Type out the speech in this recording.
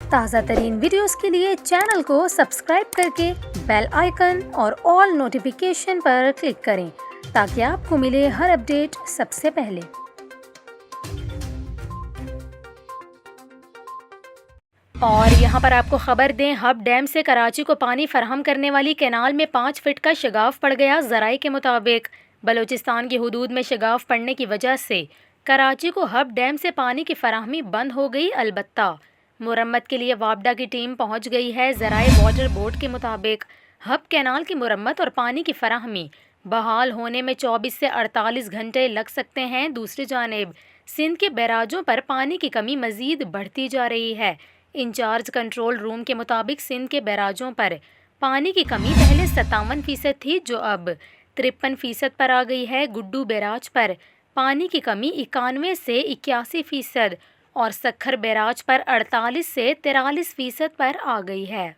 ताज़ा तरीन वीडियोस के लिए चैनल को सब्सक्राइब करके बेल आइकन और ऑल नोटिफिकेशन पर क्लिक करें ताकि आपको मिले हर अपडेट सबसे पहले। और यहाँ पर आपको खबर दें, हब डैम से कराची को पानी फराहम करने वाली कैनाल में 5 फीट का शगाफ पड़ गया। ज़राए के मुताबिक बलूचिस्तान की हुदूद में शगाफ पड़ने की वजह से कराची को हब डैम से पानी की फराहमी बंद हो गई। अलबत्ता मुरम्मत के लिए वापडा की टीम पहुँच गई है। ज़राए वाटर बोर्ड के मुताबिक हब कैनाल की मुरम्मत और पानी की फराहमी बहाल होने में 24 से 48 घंटे लग सकते हैं। दूसरी जानिब सिंध के बैराजों पर पानी की कमी मज़ीद बढ़ती जा रही है। इंचार्ज कंट्रोल रूम के मुताबिक सिंध के बैराजों पर पानी की कमी पहले 57% थी, जो अब 53% पर आ गई है। गुड्डू बैराज पर पानी की कमी 91 से 81% और सक्खर बैराज पर 48 से 43% पर आ गई है।